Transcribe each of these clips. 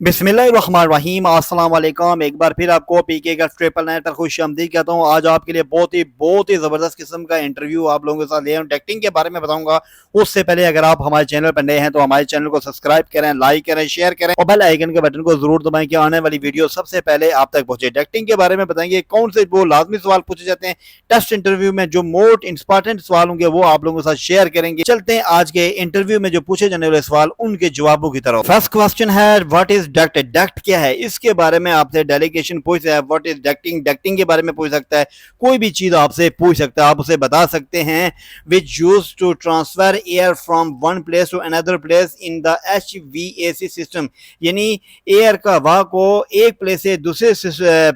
बिस्मिल्लाहिर्रहमानिर्रहीम अस्सलाम वालेकुम। एक बार फिर आपको पीके का ट्रिपल नाइन पर खुशामदीद कहता हूँ। आज आपके लिए बहुत ही ज़बरदस्त किस्म का इंटरव्यू आप लोगों के साथ ले आऊँ। एक्टिंग के बारे में बताऊंगा। उससे पहले अगर आप हमारे चैनल पर नए हैं तो हमारे चैनल को सब्सक्राइब करें, लाइक करें, शेयर करें और बेल आइकन के बटन को जरूर दबाएं कि आने वाली वीडियो सबसे पहले आप तक पहुंचे। एक्टिंग के बारे में बताएंगे कौन से वो लाजमी सवाल पूछे जाते हैं टेस्ट इंटरव्यू में, जो मोस्ट इंपॉर्टेंट सवाल होंगे वो आप लोगों के साथ शेयर करेंगे। चलते हैं आज के इंटरव्यू में जो पूछे जाने वाले सवाल उनके जवाबों की तरफ। फर्स्ट क्वेश्चन है व्हाट इज डक्ट। डक्ट क्या है, इसके बारे में आपसे डेलीगेशन पूछ सकता है। व्हाट इज डक्टिंग, डक्टिंग के बारे में पूछ सकता है। कोई भी चीज आपसे पूछ सकता है, आप उसे बता सकते हैं। Which use to transfer air from one place to another place in the HVAC system, यानी एयर का हवा को एक प्लेस से दूसरे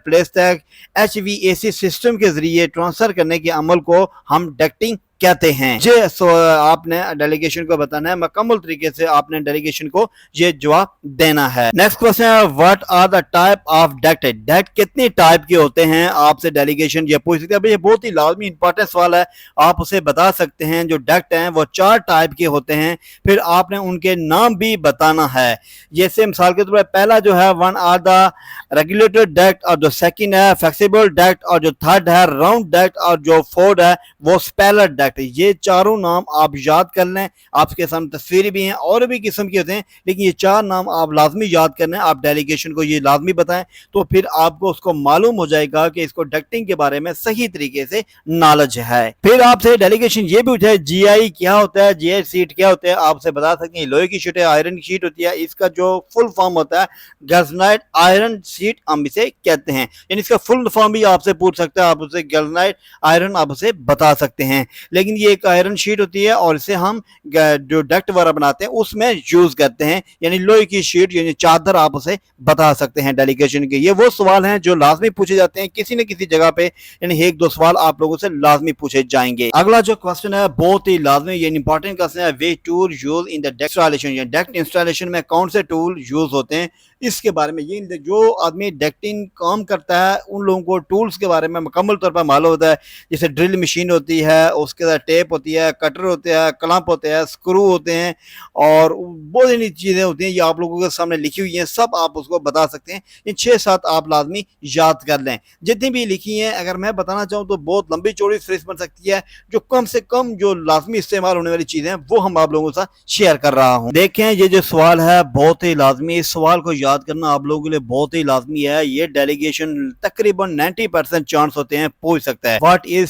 प्लेस तक HVAC सिस्टम के जरिए ट्रांसफर करने के अमल को हम डक्टिंग कहते हैं। ये आपने डेलीगेशन को बताना है, मुकम्मल तरीके से आपने डेलीगेशन को ये जवाब देना है। नेक्स्ट क्वेश्चन है what are the type of duct. Duct कितने टाइप के होते हैं, आपसे डेलीगेशन ये पूछ सकते हैं। ये बहुत ही लाजमी इंपॉर्टेंट सवाल है, आप उसे बता सकते हैं। जो डक्ट हैं वो 4 टाइप के होते हैं, फिर आपने उनके नाम भी बताना है। जैसे मिसाल के तौर पर पहला जो है one are the regulator duct, और जो सेकंड है फ्लेक्सिबल डक्ट, और जो थर्ड है राउंड डक्ट, और जो फोर्थ है वो स्पेलर डक्ट। ये चारों नाम आप याद कर लें। आपके सामने तस्वीरें भी हैं, और भी किस्म के होते हैं, लेकिन ये 4 नाम आप लाजमी याद करना है। आप डेलीगेशन को ये लाजमी बताएं, तो फिर आपको उसको मालूम हो जाएगा कि इसको डक्टिंग के बारे में सही तरीके से नॉलेज है। फिर आपसे डेलीगेशन ये भी पूछा है GI क्या होता है, GI शीट क्या होता है, आपसे बता सकते हैं लोहे की शीट है, आयरन की शीट होती है। इसका जो फुल फॉर्म होता है गैल्वेनाइज्ड आयरन शीट हम इसे कहते हैं, यानी इसका फुल फॉर्म भी आपसे पूछ सकते हैं। आप उसे गैल्वेनाइज्ड आयरन आप उसे बता सकते हैं, लेकिन ये एक आयरन शीट होती है और इसे हम जो डक्ट वगैरह बनाते हैं उसमें यूज करते हैं, यानी लोहे की शीट यानी चादर आप उसे बता सकते हैं डेलीगेशन के। ये वो सवाल हैं जो लाजमी पूछे जाते हैं किसी न किसी जगह पे, यानी 1-2 सवाल आप लोगों से लाजमी पूछे जाएंगे। अगला जो क्वेश्चन है बहुत ही लाजमी, ये इंपॉर्टेंट क्वेश्चन है वे tool use in the duct installation, या डक्ट इंस्टॉलेशन में कौन से टूल यूज होते हैं, इसके बारे में। ये जो आदमी डक्टिंग काम करता है उन लोगों को टूल्स के बारे में मुकम्मल तौर पर मालूम होता है। जैसे ड्रिल मशीन होती है, उसके साथ टेप होती है, कटर होते हैं, क्लैंप होते हैं, स्क्रू होते हैं, और बहुत सारी चीज़ें होती हैं। ये आप लोगों के सामने लिखी हुई हैं, सब आप उसको बता सकते हैं। इन 6-7 आप लाजमी याद कर लें, जितनी भी लिखी हैं। अगर मैं बताना चाहूँ तो बहुत लंबी चौड़ी फहरिस्त बन सकती है। जो कम से कम जो लाजमी इस्तेमाल होने वाली चीज़ें वो हम आप लोगों के साथ शेयर कर रहा हूँ। देखें ये जो सवाल है बहुत ही लाजमी, इस सवाल को याद करना आप लोगों के लिए बहुत ही लाजमी है। ये डेलीगेशन तकरीबन 90% चांस होते हैं पूछ सकता है। व्हाट इज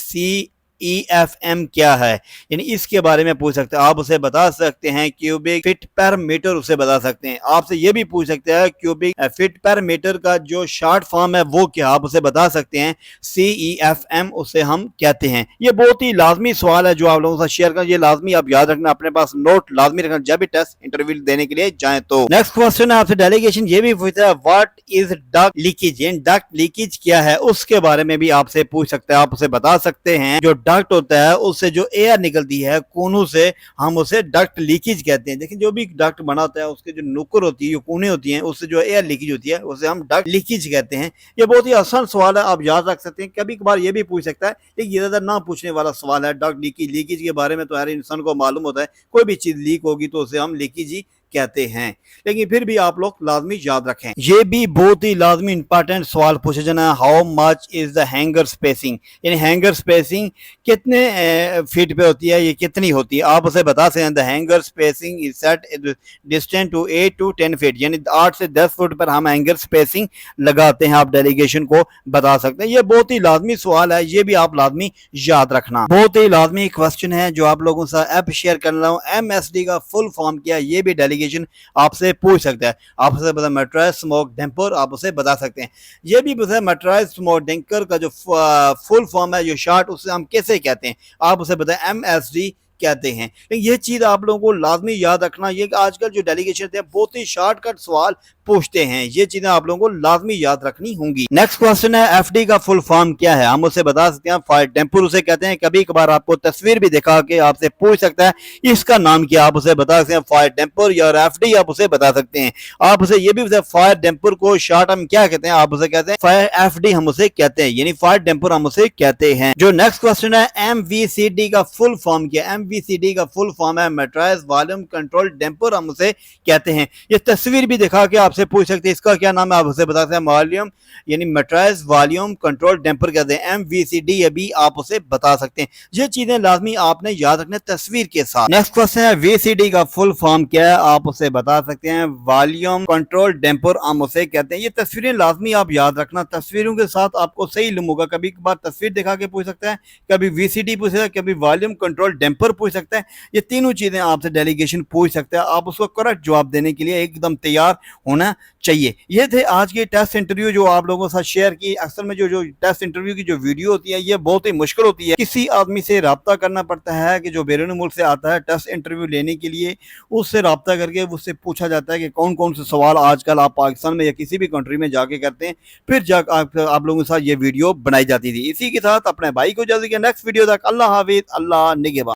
CEFM क्या है, यानी इसके बारे में पूछ सकते हैं। आप उसे बता सकते हैं क्यूबिक फीट पर मीटर, उसे बता सकते हैं। आपसे ये भी पूछ सकते हैं क्यूबिक फीट पर मीटर का जो शॉर्ट फॉर्म है वो क्या, आप उसे बता सकते हैं। CEFM उसे हम कहते हैं। ये बहुत ही लाजमी सवाल है जो आप लोगों के साथ शेयर करें। ये लाजमी आप याद रखना, अपने पास नोट लाजमी रखना जब भी टेस्ट इंटरव्यू देने के लिए जाए तो। नेक्स्ट क्वेश्चन है आपसे डेलीगेशन ये भी पूछता है what is duct leakage, duct leakage क्या है, उसके बारे में भी आपसे पूछ सकते हैं। आप उसे बता सकते हैं जो डक्ट होता है उससे जो एयर निकलती है कोनों से, हम उसे डक्ट लीकेज कहते हैं। देखिए जो भी डक्ट बना होता है उसके जो नुक्कड़ होती है, जो कोने होती हैं, उससे जो एयर लीकेज होती है उसे हम डक्ट लीकेज कहते हैं। ये बहुत ही आसान सवाल है, आप याद रख सकते हैं। कभी कभार ये भी पूछ सकता है, लेकिन ये ज्यादा ना पूछने वाला सवाल है। डक्ट लीकेज, लीकेज के बारे में तो हर इंसान को मालूम होता है, कोई भी चीज लीक होगी तो उसे हम लीकेज ही कहते हैं, लेकिन फिर भी आप लोग लाजमी याद रखें। ये भी बहुत ही लाजमी इंपॉर्टेंट सवाल पूछे जाना है how much is the hanger spacing, यानी हैंगर स्पेसिंग कितने फीट पे होती है, ये कितनी होती है, आप उसे बता सकते हैं। The hanger spacing is set distance to 8 to 10 feet, यानी 8 से 10 फुट पर हम हैंगर स्पेसिंग लगाते हैं। आप डेलीगेशन को बता सकते हैं। ये बहुत ही लाजमी सवाल है, ये भी आप लाजमी याद रखना। बहुत ही लाजमी क्वेश्चन है जो आप लोगों से ऐप शेयर कर रहा हूँ। MSD का फुल फॉर्म क्या है, ये भी डेलीगेशन आपसे पूछ सकता है। आप उसे बता मैट्राइज स्मोक डैम्पर, आप उसे बता सकते हैं। ये भी बता मैट्राइज स्मोक डैम्पर का जो फुल फॉर्म है, जो शॉर्ट, उसे हम कैसे कहते हैं, आप उसे बताएं। MSD कहते हैं। लेकिन ये चीज आप लोगों को लाजमी याद रखना, ये आजकल जो डेलीगेशन है बहुत ही शॉर्टकट सवाल पूछते हैं, ये चीजें आप लोगों को लाजमी याद रखनी होंगी। नेक्स्ट क्वेश्चन है FD का फुल फॉर्म क्या है, हम उसे बता सकते हैं। फायर डैम्पर उसे कहते हैं। कभी कभार आपको तस्वीर भी दिखा के आपसे पूछ सकता है इसका नाम क्या, आप उसे बता सकते हैं फायर डैम्पर, या FD आप उसे बता सकते हैं। आप उसे ये भी फायर डैम्पर को शॉर्ट हम क्या कहते हैं, आप उसे कहते हैं फायर FD हम उसे कहते हैं, यानी फायर डैम्पर हम उसे कहते हैं। जो नेक्स्ट क्वेश्चन है MVCD का फुल फॉर्म क्या है, MVCD का फुल फॉर्म है मैट्राइज वॉल्यूम कंट्रोल डैम्पर, हम उसे कहते हैं। ये तस्वीर भी दिखा के आपसे पूछ सकते हैं इसका क्या नाम है, आप उसे बता सकते हैं वॉल्यूम यानी मैट्राइज वॉल्यूम कंट्रोल डैम्पर कहते हैं। MVCD अभी आप उसे बता सकते हैं। ये चीजें लाजमी आपने याद रखना तस्वीर के साथ। नेक्स्ट क्वेश्चन है VCD का फुल फॉर्म क्या है, आप उसे बता सकते हैं वॉल्यूम कंट्रोल डैम्पर हम उसे कहते हैं। ये तस्वीरें लाजमी आप याद रखना, तस्वीरों के साथ आपको सही इल्म होगा। कभी कभार तस्वीर दिखा के पूछ सकता है, कभी VCD पूछ सकता है, कभी वॉल्यूम कंट्रोल डैम्पर पूछ सकता है। ये तीनों चीजें आपसे डेलीगेशन पूछ सकता है, आप उसको करेक्ट जवाब देने के लिए एकदम तैयार होना चाहिए। ये थे आज के टेस्ट इंटरव्यू जो आप लोगों के साथ शेयर की। अक्सर में जो टेस्ट इंटरव्यू की जो वीडियो होती है ये बहुत ही मुश्किल होती है। किसी आदमी से रब्ता करना पड़ता है कि जो बैरून मुल्क से आता है टेस्ट इंटरव्यू लेने के लिए, उससे रब्ता करके उससे पूछा जाता है कि कौन कौन से सवाल आजकल आप पाकिस्तान में या किसी भी कंट्री में जाके करते हैं, फिर जाकर आप लोगों के साथ ये वीडियो बनाई जाती थी। इसी के साथ अपने भाई को जल्दी के नेक्स्ट वीडियो तक अल्लाह हाफिज, अल्लाह निगहबान।